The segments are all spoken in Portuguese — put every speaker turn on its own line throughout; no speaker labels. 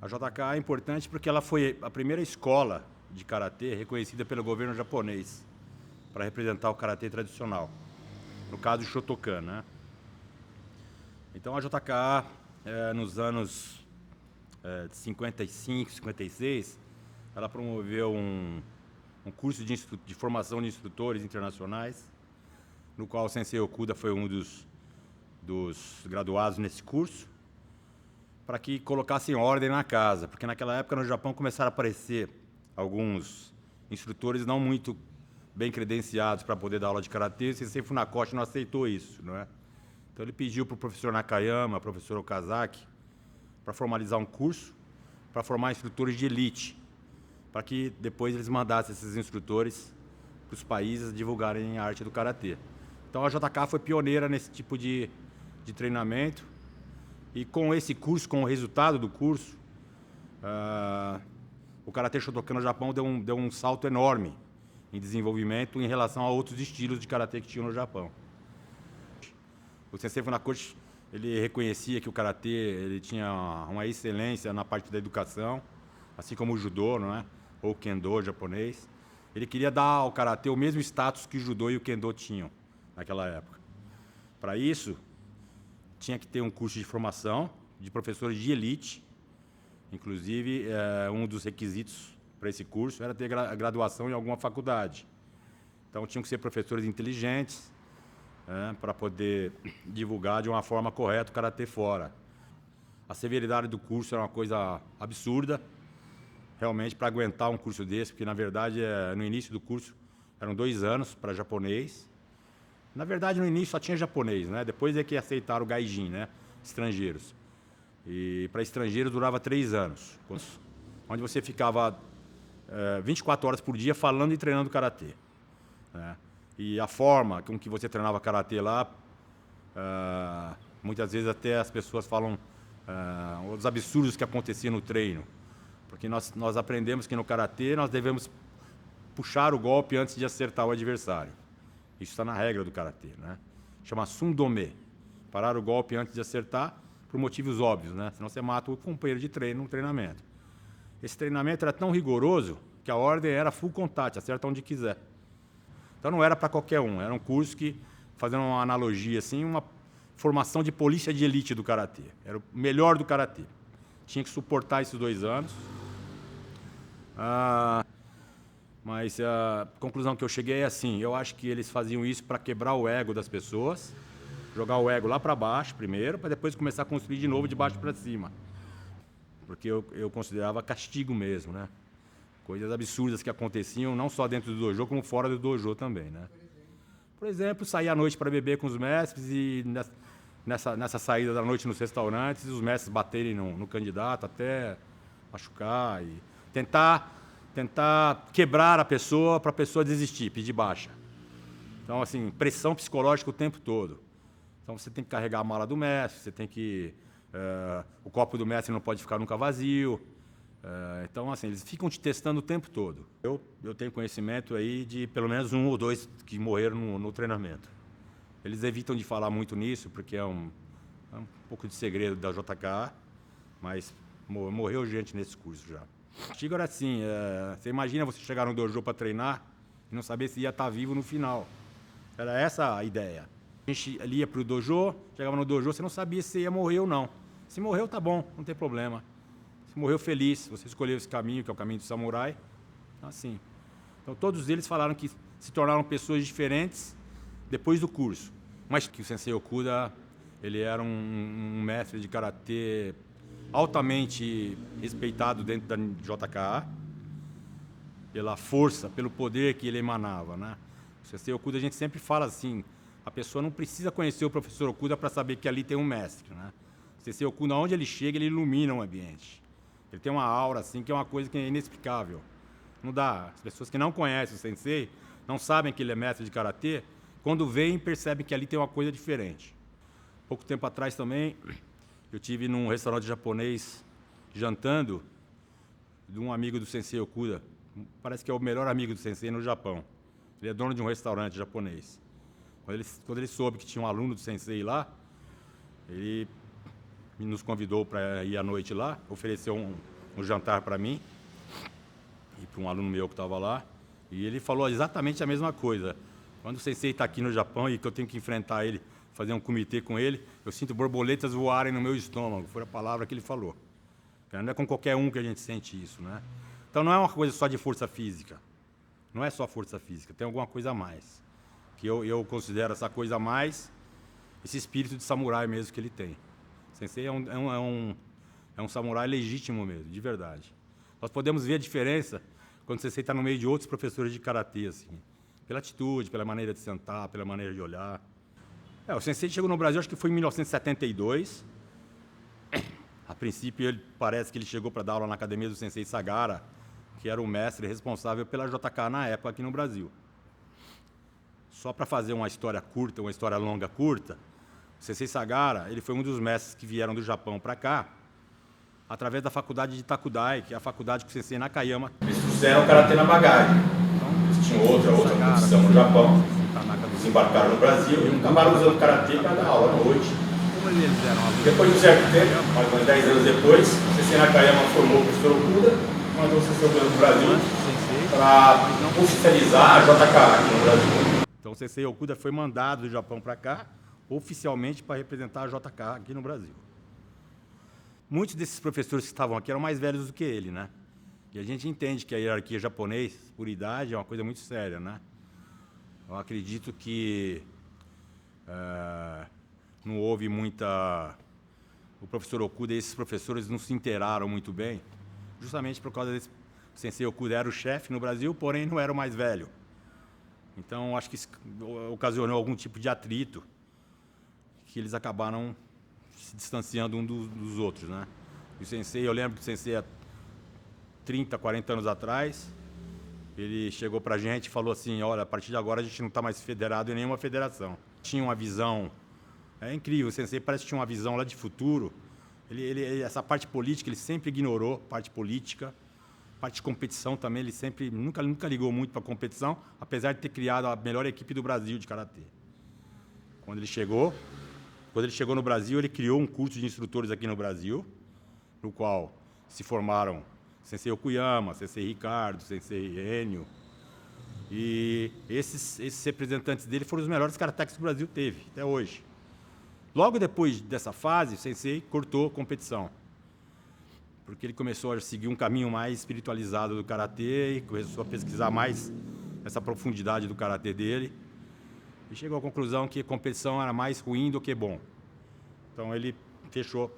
A JK é importante porque ela foi a primeira escola de karatê reconhecida pelo governo japonês para representar o karatê tradicional, no caso do Shotokan, né? Então a JK, nos anos de 55, 56, ela promoveu um curso de formação de instrutores internacionais, no qual o Sensei Okuda foi um dos graduados nesse curso, para que colocassem ordem na casa, porque naquela época no Japão começaram a aparecer alguns instrutores não muito bem credenciados para poder dar aula de karatê. O Sensei Funakoshi não aceitou isso, não é? Então ele pediu para o professor Nakayama, professor Okazaki, para formalizar um curso para formar instrutores de elite, para que depois eles mandassem esses instrutores para os países divulgarem a arte do karatê. Então a JK foi pioneira nesse tipo de treinamento. E com esse curso, com o resultado do curso, o Karatê Shotokan no Japão deu um salto enorme em desenvolvimento em relação a outros estilos de Karatê que tinham no Japão. O Sensei Funakoshi, ele reconhecia que o Karatê ele tinha uma excelência na parte da educação, assim como o Judô, não é? Ou o Kendo japonês. Ele queria dar ao Karatê o mesmo status que o Judô e o Kendo tinham naquela época. Para isso, tinha que ter um curso de formação de professores de elite. Inclusive, um dos requisitos para esse curso era ter graduação em alguma faculdade. Então, tinham que ser professores inteligentes, para poder divulgar de uma forma correta o karatê fora. A severidade do curso era uma coisa absurda, realmente, para aguentar um curso desse, porque, na verdade, no início do curso, eram 2 anos para japonês. Na verdade, no início só tinha japonês, né? Depois é que aceitaram o gaijin, né? Estrangeiros. E para estrangeiros durava 3 anos, onde você ficava 24 horas por dia falando e treinando karatê, né? E a forma com que você treinava karatê lá, muitas vezes até as pessoas falam os absurdos que aconteciam no treino, porque nós aprendemos que no karatê nós devemos puxar o golpe antes de acertar o adversário. Isso está na regra do karatê, né? Chama sundome. Parar o golpe antes de acertar, por motivos óbvios, né? Senão você mata o companheiro de treino no treinamento. Esse treinamento era tão rigoroso que a ordem era full contact, acerta onde quiser. Então não era para qualquer um, era um curso que, fazendo uma analogia assim, uma formação de polícia de elite do karatê. Era o melhor do karatê. Tinha que suportar esses 2 anos. Mas a conclusão que eu cheguei é assim, eu acho que eles faziam isso para quebrar o ego das pessoas, jogar o ego lá para baixo primeiro, para depois começar a construir de novo de baixo para cima. Porque eu considerava castigo mesmo, né? Coisas absurdas que aconteciam não só dentro do dojo, como fora do dojo também, né? Por exemplo, sair à noite para beber com os mestres e nessa saída da noite nos restaurantes, os mestres baterem no candidato até machucar e tentar quebrar a pessoa para a pessoa desistir, pedir baixa. Então, assim, pressão psicológica o tempo todo. Então, você tem que carregar a mala do mestre, você tem que... o copo do mestre não pode ficar nunca vazio. Então, assim, eles ficam te testando o tempo todo. Eu tenho conhecimento aí de pelo menos 1 ou 2 que morreram no treinamento. Eles evitam de falar muito nisso, porque é um pouco de segredo da JK, mas morreu gente nesse curso já. O castigo era assim, você imagina você chegar no dojo para treinar e não saber se ia estar vivo no final. Era essa a ideia. A gente ia para o dojo, chegava no dojo, você não sabia se ia morrer ou não. Se morreu, tá bom, não tem problema. Se morreu feliz, você escolheu esse caminho, que é o caminho do samurai, assim. Então todos eles falaram que se tornaram pessoas diferentes depois do curso. Mas que o Sensei Okuda, ele era um mestre de karatê altamente respeitado dentro da JK, pela força, pelo poder que ele emanava, né? O Sensei Okuda, a gente sempre fala assim, a pessoa não precisa conhecer o professor Okuda para saber que ali tem um mestre, né? O Sensei Okuda, onde ele chega, ele ilumina o ambiente. Ele tem uma aura assim que é uma coisa que é inexplicável. Não dá. As pessoas que não conhecem o Sensei, não sabem que ele é mestre de karatê, quando veem, percebem que ali tem uma coisa diferente. Pouco tempo atrás também, eu tive num restaurante japonês jantando de um amigo do Sensei Okuda. Parece que é o melhor amigo do Sensei no Japão. Ele é dono de um restaurante japonês. Quando ele soube que tinha um aluno do Sensei lá, ele nos convidou para ir à noite lá, ofereceu um jantar para mim e para um aluno meu que estava lá. E ele falou exatamente a mesma coisa. Quando o sensei está aqui no Japão e que eu tenho que enfrentar ele, fazer um comitê com ele, eu sinto borboletas voarem no meu estômago. Foi a palavra que ele falou. Não é com qualquer um que a gente sente isso, né? Então não é uma coisa só de força física. Não é só força física, tem alguma coisa a mais. Que eu considero essa coisa a mais, esse espírito de samurai mesmo que ele tem. O sensei é um samurai legítimo mesmo, de verdade. Nós podemos ver a diferença quando o sensei está no meio de outros professores de karatê, assim, pela atitude, pela maneira de sentar, pela maneira de olhar. O sensei chegou no Brasil, acho que foi em 1972. A princípio, parece que ele chegou para dar aula na academia do sensei Sagara, que era o mestre responsável pela JK na época aqui no Brasil. Só para fazer uma história curta, uma história longa curta, o sensei Sagara, ele foi um dos mestres que vieram do Japão para cá, através da faculdade de Takudai, que é a faculdade que o sensei Nakayama... Eles trouxeram o karatê na bagagem. Então, eles tinham outra competição no Japão, desembarcaram no Brasil e acabaram usando o karatê para dar aula à noite. Depois de um certo tempo, mais ou menos 10 anos depois, o sensei Nakayama formou o professor Okuda, mandou o sensei Okuda no Brasil para oficializar a JK aqui no Brasil. Então o sensei Okuda foi mandado do Japão para cá, oficialmente para representar a JK aqui no Brasil. Muitos desses professores que estavam aqui eram mais velhos do que ele, né? E a gente entende que a hierarquia japonesa, por idade, é uma coisa muito séria, né? Eu acredito que não houve muita... O professor Okuda e esses professores não se inteiraram muito bem, justamente por causa desse... O sensei Okuda era o chefe no Brasil, porém não era o mais velho. Então, acho que isso ocasionou algum tipo de atrito, que eles acabaram se distanciando um dos outros, né? E o sensei, eu lembro que o sensei, há 30, 40 anos atrás, ele chegou pra gente e falou assim, olha, a partir de agora a gente não está mais federado em nenhuma federação. Tinha uma visão, é incrível, o sensei parece que tinha uma visão lá de futuro. Essa parte política ele sempre ignorou, parte política, parte de competição também, ele sempre, nunca ligou muito para a competição, apesar de ter criado a melhor equipe do Brasil de karatê. Quando ele chegou no Brasil, ele criou um curso de instrutores aqui no Brasil, no qual se formaram sensei Okuyama, sensei Ricardo, sensei Enio. E esses representantes dele foram os melhores karatekis que o Brasil teve, até hoje. Logo depois dessa fase, o sensei cortou a competição, porque ele começou a seguir um caminho mais espiritualizado do karatê e começou a pesquisar mais essa profundidade do karatê dele. E chegou à conclusão que a competição era mais ruim do que bom. Então ele fechou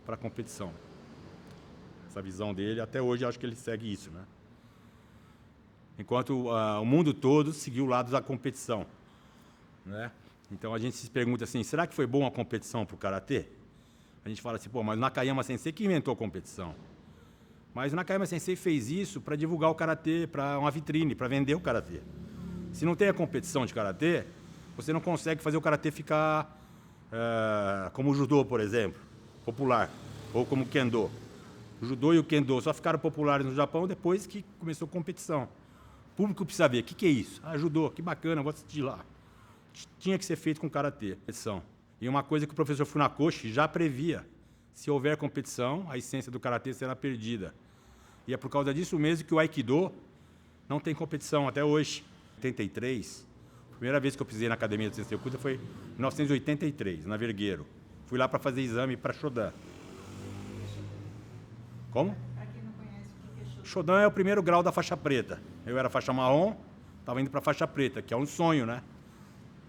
para a competição. Essa visão dele, até hoje acho que ele segue isso, né? Enquanto o mundo todo seguiu o lado da competição, né? Então a gente se pergunta assim, será que foi bom a competição para o karatê? A gente fala assim, pô, mas o Nakayama Sensei que inventou a competição. Mas o Nakayama Sensei fez isso para divulgar o karatê, para uma vitrine, para vender o karatê. Se não tem a competição de karatê, você não consegue fazer o karatê ficar como o judô, por exemplo, popular, ou como o kendo. O judô e o kendo só ficaram populares no Japão depois que começou a competição. O público precisa ver, o que é isso? Ah, judô, que bacana, vou assistir lá. Tinha que ser feito com karatê. E uma coisa que o professor Funakoshi já previa, se houver competição, a essência do karatê será perdida. E é por causa disso mesmo que o Aikido não tem competição até hoje. Em 83, a primeira vez que eu pisei na academia do Sensei Okuda foi em 1983, na Vergueiro. Fui lá para fazer exame para Shodan. Como? Para quem não conhece, o que é Shodan? Shodan é o primeiro grau da faixa preta. Eu era faixa marrom, estava indo para a faixa preta, que é um sonho, né?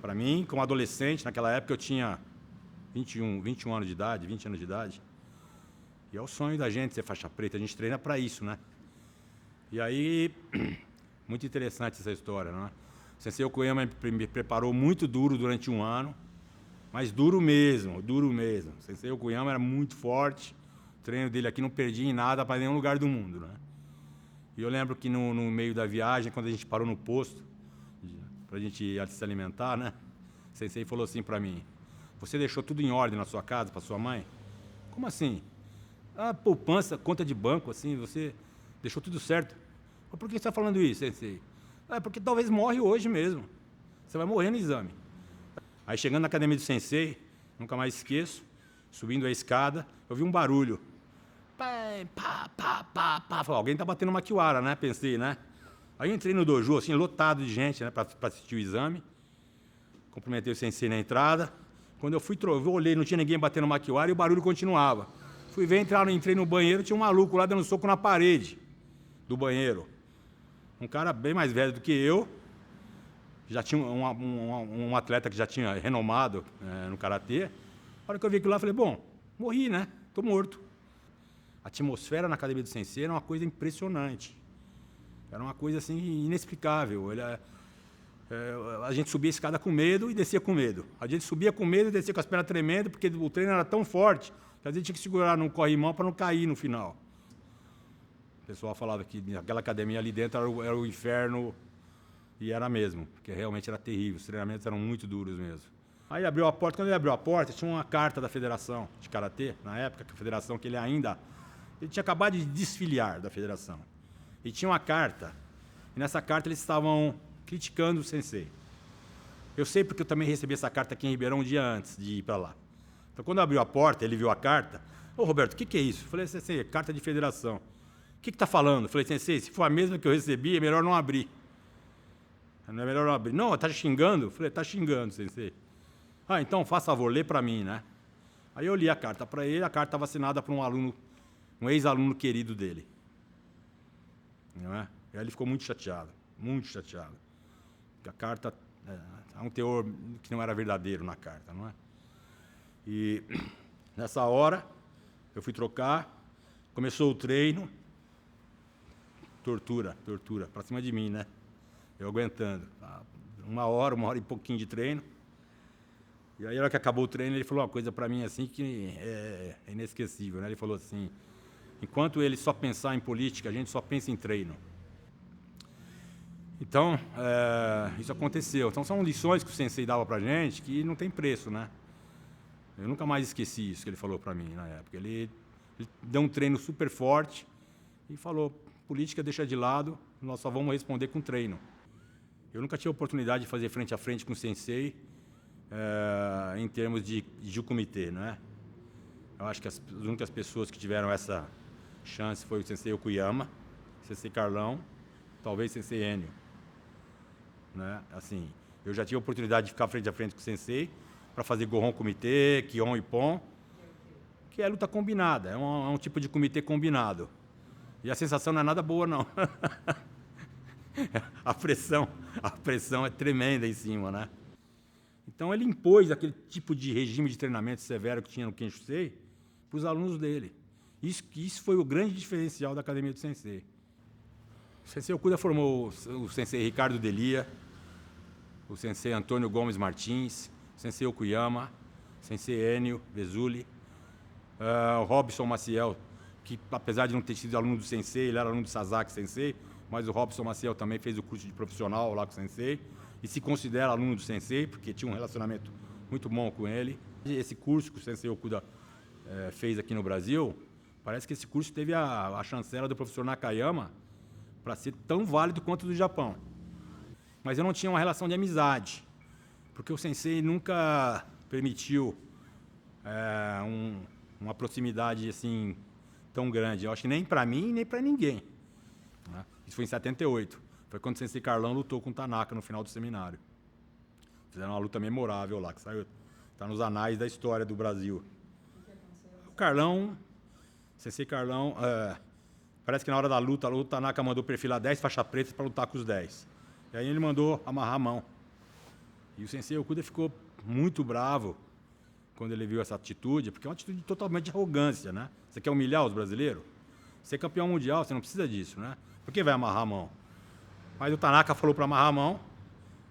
Para mim, como adolescente, naquela época eu tinha 21 anos de idade, 20 anos de idade. E é o sonho da gente ser faixa preta, a gente treina para isso, né? E aí, muito interessante essa história, né? O Sensei Okuyama me preparou muito duro durante um ano, mas duro mesmo, duro mesmo. O Sensei Okuyama era muito forte, o treino dele aqui não perdia em nada para nenhum lugar do mundo, né? E eu lembro que no meio da viagem, quando a gente parou no posto, para a gente se alimentar, né? O Sensei falou assim para mim, você deixou tudo em ordem na sua casa, para sua mãe? Como assim? Ah, poupança, conta de banco, assim, você deixou tudo certo. Mas por que você está falando isso, Sensei? Ah, porque talvez morre hoje mesmo. Você vai morrer no exame. Aí chegando na academia do Sensei, nunca mais esqueço, subindo a escada, eu vi um barulho. Pá, pá, pá, pá, pá. Falei, alguém tá batendo maquiwara, né? Pensei, né? Aí eu entrei no dojo, assim, lotado de gente, né? Pra assistir o exame. Cumprimentei o sensei na entrada. Quando eu fui, eu olhei, não tinha ninguém batendo maquiwara e o barulho continuava. Fui ver, entrei no banheiro, tinha um maluco lá dando soco na parede do banheiro. Um cara bem mais velho do que eu. Já tinha um atleta que já tinha renomado no karatê. A hora que eu vi aquilo lá, eu falei, bom, morri, né? Tô morto. A atmosfera na academia do sensei era uma coisa impressionante. Era uma coisa assim inexplicável. A gente subia a escada com medo e descia com medo. A gente subia com medo e descia com as pernas tremendo, porque o treino era tão forte que a gente tinha que segurar no corrimão para não cair no final. O pessoal falava que aquela academia ali dentro era o inferno, e era mesmo, porque realmente era terrível. Os treinamentos eram muito duros mesmo. Aí abriu a porta. Quando ele abriu a porta, tinha uma carta da Federação de Karatê, na época, que a federação que ele tinha acabado de desfiliar da federação. E tinha uma carta, e nessa carta eles estavam criticando o sensei. Eu sei porque eu também recebi essa carta aqui em Ribeirão um dia antes de ir para lá. Então, quando abriu a porta, ele viu a carta. Ô, Roberto, o que é isso? Eu falei, sensei, carta de federação. O que está falando? Eu falei, sensei, se for a mesma que eu recebi, é melhor não abrir. Não é melhor não abrir. Não, está xingando? Eu falei, está xingando, sensei. Ah, então, faça favor, lê para mim, né? Aí eu li a carta para ele, a carta estava assinada por um ex-aluno querido dele. Não é? E aí ele ficou muito chateado, muito chateado. Porque a carta há um teor que não era verdadeiro na carta, não é? E nessa hora, eu fui trocar, começou o treino, tortura, para cima de mim, né? Eu aguentando. Uma hora e pouquinho de treino. E aí, na hora que acabou o treino, ele falou uma coisa para mim assim que é inesquecível, né? Ele falou assim, enquanto ele só pensar em política, a gente só pensa em treino. Então, isso aconteceu. Então, são lições que o sensei dava pra gente que não tem preço, né? Eu nunca mais esqueci isso que ele falou pra mim na época. Ele deu um treino super forte e falou, política deixa de lado, nós só vamos responder com treino. Eu nunca tive a oportunidade de fazer frente a frente com o sensei em termos de comitê, né? Eu acho que as únicas pessoas que tiveram essa chance foi o sensei Okuyama, o sensei Carlão, talvez o sensei Enio. Né? Assim, eu já tive a oportunidade de ficar frente a frente com o sensei para fazer Gohon Comitê, Kion e Pon, que é luta combinada, é um tipo de comitê combinado. E a sensação não é nada boa, não. A pressão é tremenda em cima, né? Então ele impôs aquele tipo de regime de treinamento severo que tinha no Kenshusei para os alunos dele. Isso foi o grande diferencial da Academia do Sensei. O Sensei Okuda formou o Sensei Ricardo Delia, o Sensei Antônio Gomes Martins, o Sensei Okuyama, o Sensei Enio Vesuli, o Robson Maciel, que apesar de não ter sido aluno do Sensei, ele era aluno do Sasaki Sensei, mas o Robson Maciel também fez o curso de profissional lá com o Sensei e se considera aluno do Sensei, porque tinha um relacionamento muito bom com ele. Esse curso que o Sensei Okuda fez aqui no Brasil, parece que esse curso teve a chancela do professor Nakayama para ser tão válido quanto o do Japão. Mas eu não tinha uma relação de amizade, porque o Sensei nunca permitiu uma proximidade assim tão grande. Eu acho que nem para mim, nem para ninguém. Né? Isso foi em 78. Foi quando o Sensei Carlão lutou com o Tanaka no final do seminário. Fizeram uma luta memorável lá, que está nos anais da história do Brasil. O Carlão, Sensei Carlão, parece que na hora da luta, o Tanaka mandou perfilar 10 faixas pretas para lutar com os 10. E aí ele mandou amarrar a mão. E o Sensei Okuda ficou muito bravo quando ele viu essa atitude, porque é uma atitude totalmente de arrogância, né? Você quer humilhar os brasileiros? Você é campeão mundial, você não precisa disso, né? Por que vai amarrar a mão? Mas o Tanaka falou para amarrar a mão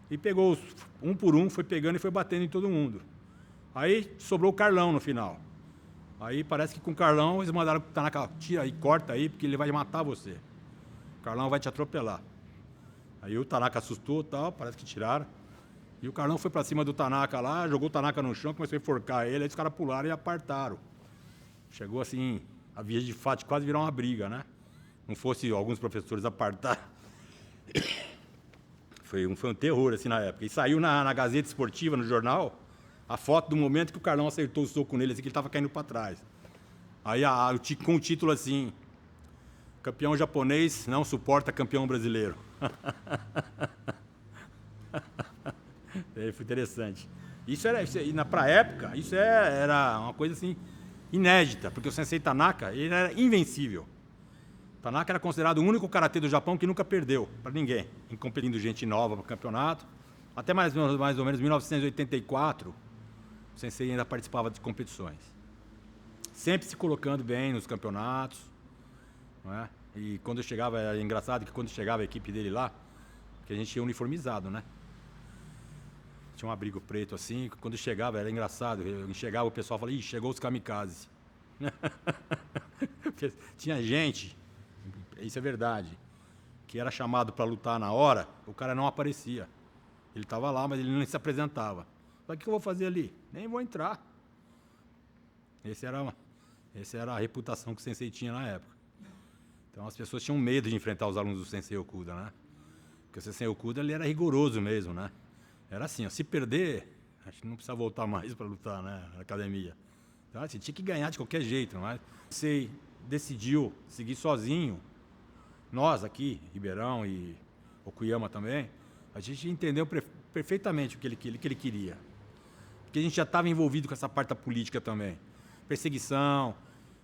e pegou um por um, foi pegando e foi batendo em todo mundo. Aí sobrou o Carlão no final. Aí parece que com o Carlão eles mandaram o Tanaka, tira aí, corta aí, porque ele vai matar você. O Carlão vai te atropelar. Aí o Tanaka assustou e tal, parece que tiraram. E o Carlão foi para cima do Tanaka lá, jogou o Tanaka no chão, começou a enforcar ele, aí os caras pularam e apartaram. Chegou assim, a via de fato quase virar uma briga, né? Não fosse alguns professores apartar. Foi um terror assim na época. E saiu na Gazeta Esportiva, no jornal, A foto do momento que o Carlão acertou o soco nele, assim, que ele estava caindo para trás. Aí com o título assim, campeão japonês não suporta campeão brasileiro. Foi interessante. Para a época, era uma coisa assim inédita, porque o Sensei Tanaka ele era invencível. Tanaka era considerado o único karatê do Japão que nunca perdeu para ninguém, competindo gente nova para o campeonato. Até mais ou menos 1984, o Sensei ainda participava de competições. Sempre se colocando bem nos campeonatos. Não é? E quando eu chegava, era engraçado que quando chegava a equipe dele lá, que a gente ia uniformizado, né? Tinha um abrigo preto assim, quando chegava, era engraçado. Chegava o pessoal e falava, ih, chegou os kamikazes. Tinha gente, isso é verdade, que era chamado para lutar na hora, o cara não aparecia. Ele estava lá, mas ele não se apresentava. O que eu vou fazer ali? Nem vou entrar. Essa era a reputação que o Sensei tinha na época. Então as pessoas tinham medo de enfrentar os alunos do Sensei Okuda, né? Porque o Sensei Okuda ele era rigoroso mesmo, né? Era assim, ó, se perder, acho que não precisa voltar mais para lutar, né, na academia. Então assim, tinha que ganhar de qualquer jeito, não é? O Sensei decidiu seguir sozinho. Nós aqui, Ribeirão e Okuyama também, a gente entendeu perfeitamente o que ele queria. Porque a gente já estava envolvido com essa parte da política também. Perseguição,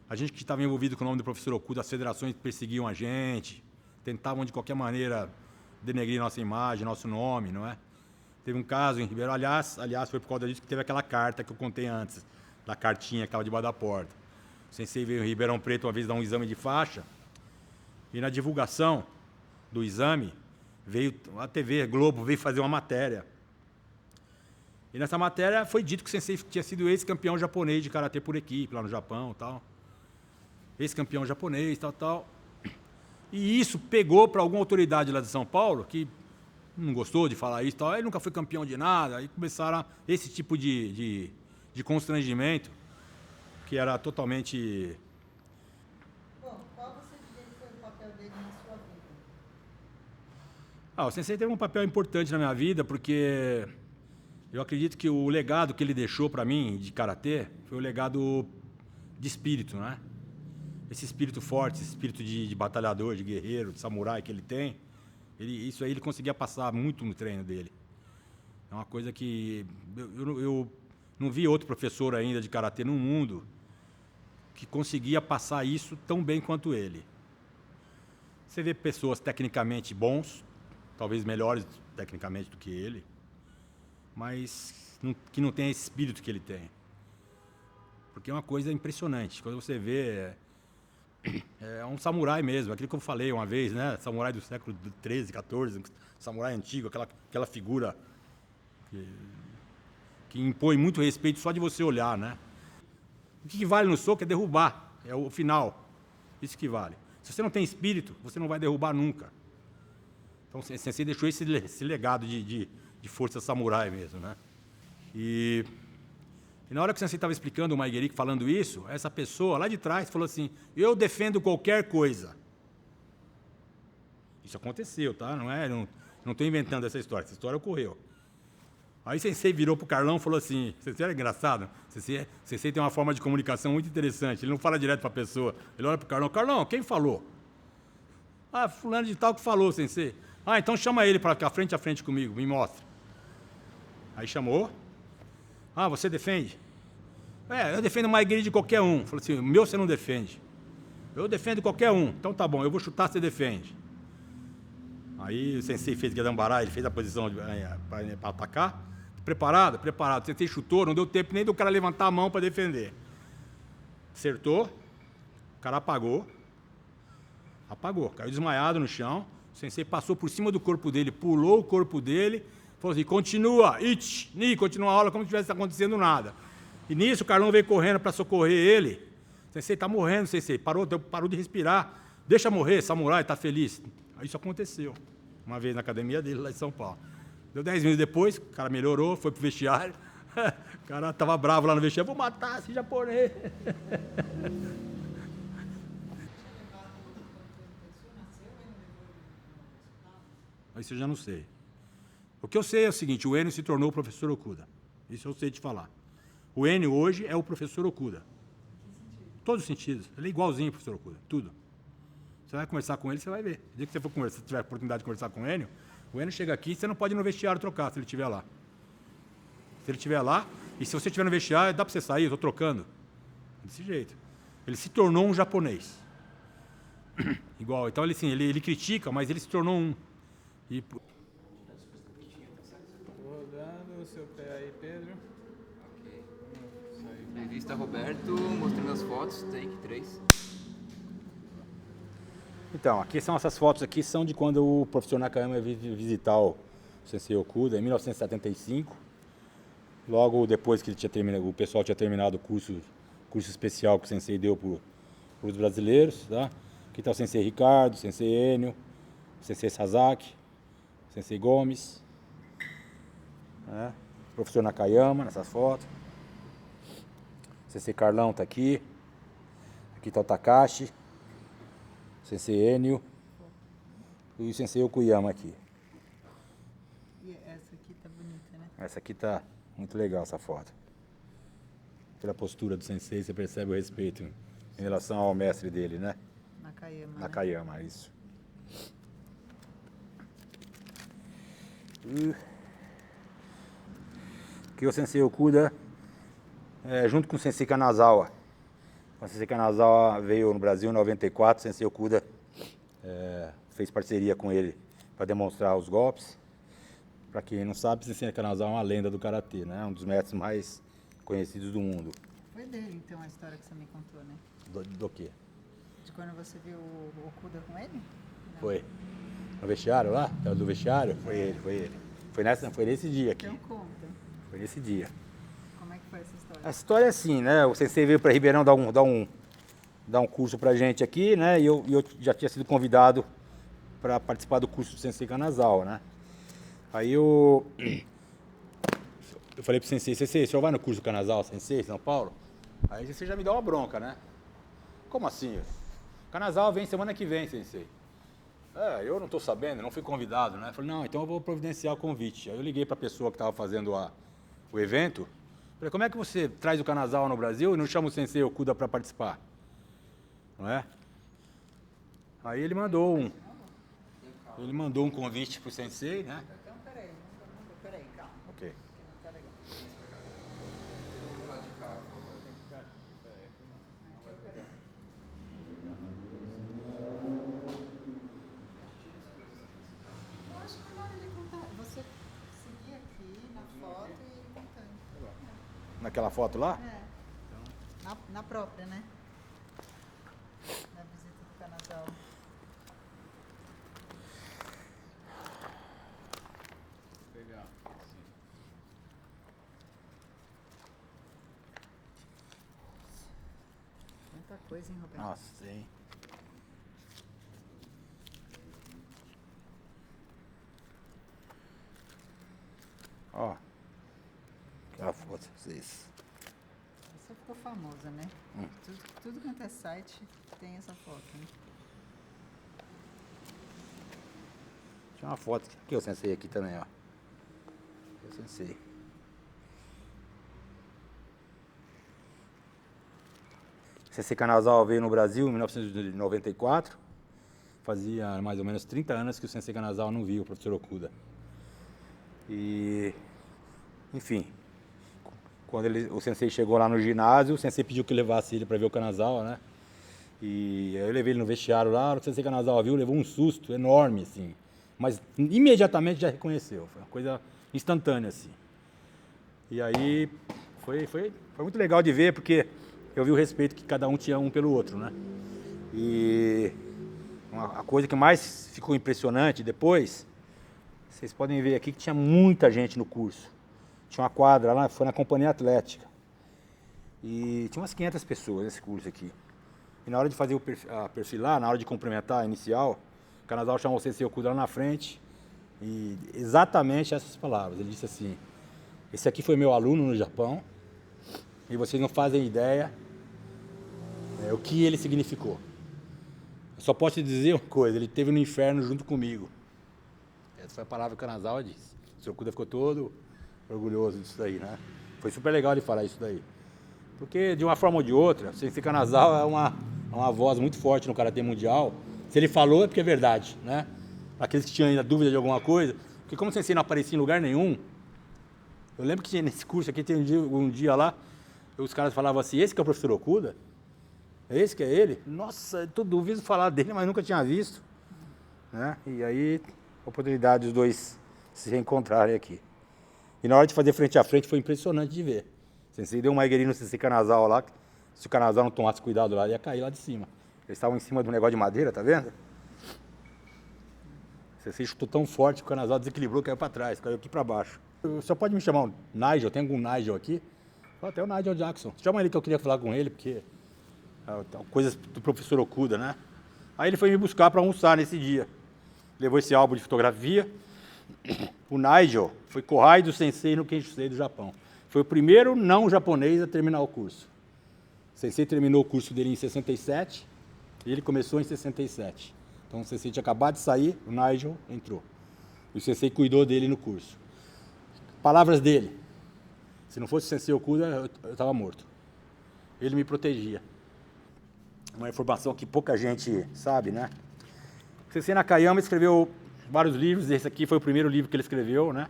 a gente que estava envolvido com o nome do professor Okuda, as federações perseguiam a gente, tentavam de qualquer maneira denegrir nossa imagem, nosso nome, não é? Teve um caso em Ribeirão, aliás, foi por causa disso que teve aquela carta que eu contei antes, da cartinha que estava debaixo da porta. O Sensei veio em Ribeirão Preto uma vez dar um exame de faixa, e na divulgação do exame, veio a TV Globo veio fazer uma matéria. E nessa matéria foi dito que o Sensei tinha sido ex-campeão japonês de karatê por equipe lá no Japão, tal. Ex-campeão japonês, tal. E isso pegou para alguma autoridade lá de São Paulo que não gostou de falar isso, tal. Ele nunca foi campeão de nada. Aí começaram esse tipo de constrangimento que era totalmente.
Bom, qual você diria que foi o papel dele na sua vida?
O Sensei teve um papel importante na minha vida, porque eu acredito que o legado que ele deixou para mim de karatê foi o legado de espírito, né? Esse espírito forte, esse espírito de batalhador, de guerreiro, de samurai que ele tem, isso aí ele conseguia passar muito no treino dele. É uma coisa que eu não vi outro professor ainda de karatê no mundo que conseguia passar isso tão bem quanto ele. Você vê pessoas tecnicamente bons, talvez melhores tecnicamente do que ele, mas que não tem esse espírito que ele tem. Porque é uma coisa impressionante. Quando você vê, é um samurai mesmo, aquilo que eu falei uma vez, né? Samurai do século XIII, XIV, samurai antigo, aquela figura que impõe muito respeito só de você olhar, né? O que vale no soco é derrubar, é o final. Isso que vale. Se você não tem espírito, você não vai derrubar nunca. Então, o Sensei deixou esse legado de força samurai mesmo, né? E na hora que o Sensei estava explicando o Maigerick falando isso, essa pessoa lá de trás falou assim, eu defendo qualquer coisa. Isso aconteceu, tá? Não estou inventando essa história ocorreu. Aí o Sensei virou pro Carlão e falou assim, Sensei era engraçado, Sensei tem uma forma de comunicação muito interessante, ele não fala direto para a pessoa, ele olha pro Carlão, Carlão, quem falou? Fulano de tal que falou, Sensei. Então chama ele para cá, frente a frente comigo, me mostra. Aí chamou. Você defende? Eu defendo o Maigiri de qualquer um. Falou assim, o meu você não defende. Eu defendo qualquer um. Então tá bom, eu vou chutar, você defende. Aí o Sensei fez Gedambará, ele fez a posição para atacar. Preparado? Preparado. O Sensei chutou, não deu tempo nem do cara levantar a mão para defender. Acertou, o cara apagou, caiu desmaiado no chão. O Sensei passou por cima do corpo dele, pulou o corpo dele, falou assim, continua, continua a aula como se tivesse acontecendo nada. E nisso o Carlão veio correndo para socorrer ele. O Sensei está morrendo, Sensei, parou de respirar, deixa morrer, samurai, está feliz. Aí isso aconteceu, uma vez na academia dele lá em São Paulo. Deu 10 minutos depois, o cara melhorou, foi pro vestiário, o cara estava bravo lá no vestiário, vou matar esse japonês. Isso eu já não sei. O que eu sei é o seguinte, o Enio se tornou o professor Okuda. Isso eu sei te falar. O Enio hoje é o professor Okuda. Todos os sentidos. Ele é igualzinho ao professor Okuda, tudo. Você vai conversar com ele, você vai ver. No dia que você for conversar, se tiver a oportunidade de conversar com o Enio chega aqui, você não pode ir no vestiário trocar, se ele estiver lá. Se ele estiver lá, e se você estiver no vestiário, dá para você sair, eu estou trocando. Desse jeito. Ele se tornou um japonês. Igual, então ele, assim, ele critica, mas ele se tornou um. E...
Rodando o seu pé aí, Pedro.
Ok. Entrevista Roberto, mostrando as fotos, take 3.
Então, aqui são essas fotos aqui, são de quando o professor Nakayama veio visitar o Sensei Okuda, em 1975. Logo depois que ele tinha terminado, o pessoal tinha terminado o curso especial que o Sensei deu para os brasileiros. Tá? Aqui está o Sensei Ricardo, o Sensei Enio, o Sensei Sasaki, o Sensei Gomes. Né? O professor Nakayama nessas fotos. O Sensei Carlão está aqui. Aqui está o Takashi. Sensei Enio e o Sensei Okuyama aqui.
E essa aqui tá bonita, né?
Essa aqui tá muito legal, essa foto. Pela postura do Sensei, você percebe o respeito em relação ao mestre dele, né?
Nakayama.
Nakayama, isso. Aqui o Sensei Okuda, junto com o Sensei Kanazawa. O Sensei Kanazawa veio no Brasil em 94, o Sensei Okuda fez parceria com ele para demonstrar os golpes. Para quem não sabe, o Sensei Kanazawa é uma lenda do Karatê, né? Um dos mestres mais conhecidos do mundo.
Foi dele, então, a história que você me contou, né?
Do quê?
De quando você viu o Okuda com ele? Não.
Foi. No vestiário lá? Do vestiário? Foi ele. Foi nesse dia aqui.
Então conta.
Foi nesse dia.
Como é que foi essa história?
A história é assim, né? O Sensei veio para Ribeirão dar um curso pra gente aqui, né? E eu já tinha sido convidado para participar do curso do Sensei Kanazawa, né? Aí eu falei pro Sensei, o senhor vai no curso do Kanazawa, Sensei, São Paulo? Aí você já me dá uma bronca, né? Como assim? O Kanazawa vem semana que vem, Sensei. Eu não tô sabendo, não fui convidado, né? Eu falei, não, então eu vou providenciar o convite. Aí eu liguei pra pessoa que estava fazendo o evento. Falei, como é que você traz o Kanazawa no Brasil e não chama o Sensei Okuda para participar? Não é? Aí ele mandou um convite pro Sensei, né?
Então, peraí, calma.
Ok.
Não tá legal. Eu acho melhor ele contar. Você seguir aqui na foto e ele contando.
Naquela foto lá?
Na própria, né? Na visita do Kanazawa.
Legal.
Muita coisa, hein, Roberto?
Nossa, sim. Ó. Aquela foto, vocês.
Essa ficou famosa, né? Tudo quanto é site tem essa foto, né?
Tinha uma foto. Aqui o Sensei aqui também, ó. Aqui o Sensei. O Sensei Kanazawa veio no Brasil em 1994. Fazia mais ou menos 30 anos que o Sensei Kanazawa não via o professor Okuda. E, enfim, quando o Sensei chegou lá no ginásio, o Sensei pediu que levasse ele para ver o Kanazawa, né? E aí eu levei ele no vestiário lá, o Sensei Kanazawa viu, levou um susto enorme, assim. Mas imediatamente já reconheceu, foi uma coisa instantânea, assim. E aí foi muito legal de ver, porque eu vi o respeito que cada um tinha um pelo outro, né? E a coisa que mais ficou impressionante depois, vocês podem ver aqui que tinha muita gente no curso. Tinha uma quadra lá, foi na companhia atlética. E tinha umas 500 pessoas nesse curso aqui. E na hora de fazer a perfilar, na hora de cumprimentar a inicial, o Kanazawa chamou o Sensei Okuda lá na frente e exatamente essas palavras. Ele disse assim, esse aqui foi meu aluno no Japão e vocês não fazem ideia o que ele significou. Eu só posso te dizer uma coisa, ele esteve no inferno junto comigo. Essa foi a palavra que o Kanazawa disse. O Sr. Okuda ficou todo orgulhoso disso aí, né? Foi super legal ele falar isso daí. Porque, de uma forma ou de outra, o Sensei Kanazawa é uma voz muito forte no Karatê Mundial. Se ele falou, é porque é verdade, né? Aqueles que tinham ainda dúvida de alguma coisa. Porque como o Sensei não aparecia em lugar nenhum, eu lembro que tinha nesse curso aqui, tem um dia lá, os caras falavam assim, esse que é o professor Okuda? Esse que é ele? Nossa, eu ouvi falar dele, mas nunca tinha visto. Né? E aí, oportunidade dos dois se reencontrarem aqui. E na hora de fazer frente a frente foi impressionante de ver. O Sensei deu uma igueirinha no Sensei Kanazawa lá, que se o Kanazawa não tomasse cuidado lá, ele ia cair lá de cima. Eles estavam em cima de um negócio de madeira, tá vendo? O Sensei chutou tão forte que o Kanazawa desequilibrou, caiu para trás, caiu aqui para baixo. Só pode me chamar o Nigel, tem algum Nigel aqui? Até o Nigel Jackson. Chama ele que eu queria falar com ele, porque... coisas do professor Okuda, né? Aí ele foi me buscar para almoçar nesse dia. Levou esse álbum de fotografia. O Nigel foi Kohai do Sensei no Kenshusei do Japão. Foi o primeiro não japonês a terminar o curso. O Sensei terminou o curso dele em 67 e ele começou em 67. Então o Sensei tinha acabado de sair, o Nigel entrou. E o Sensei cuidou dele no curso. Palavras dele. Se não fosse o Sensei Okuda, eu estava morto. Ele me protegia. Uma informação que pouca gente sabe, né? O Sensei Nakayama escreveu vários livros, esse aqui foi o primeiro livro que ele escreveu, né?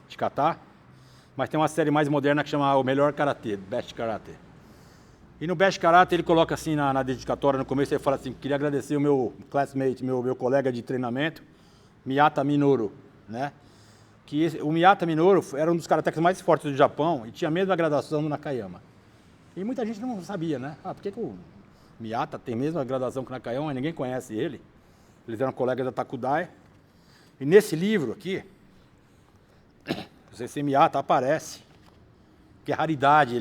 De kata. Mas tem uma série mais moderna que chama O Melhor Karatê, Best Karate. E no Best Karate ele coloca assim na dedicatória, no começo ele fala assim, queria agradecer o meu classmate, meu colega de treinamento, Miyata Minoru, né? O Miyata Minoru era um dos karatecas mais fortes do Japão e tinha a mesma graduação do Nakayama. E muita gente não sabia, né? Por que o Miyata tem a mesma graduação que o Nakayama, mas ninguém conhece ele? Eles eram colegas da Takudai. E nesse livro aqui, o Sensei Miyata aparece, que é raridade,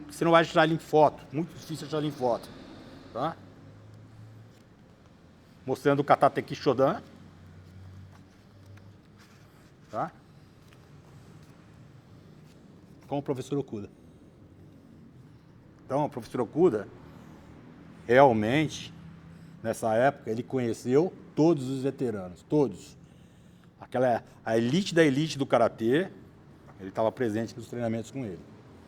você não vai achar ele em foto, muito difícil achar ele em foto. Tá? Mostrando o Katateki Shodan. Tá? Com o professor Okuda. Então, o professor Okuda, realmente, nessa época, ele conheceu todos os veteranos, todos. A elite da elite do Karatê, ele estava presente nos treinamentos com ele.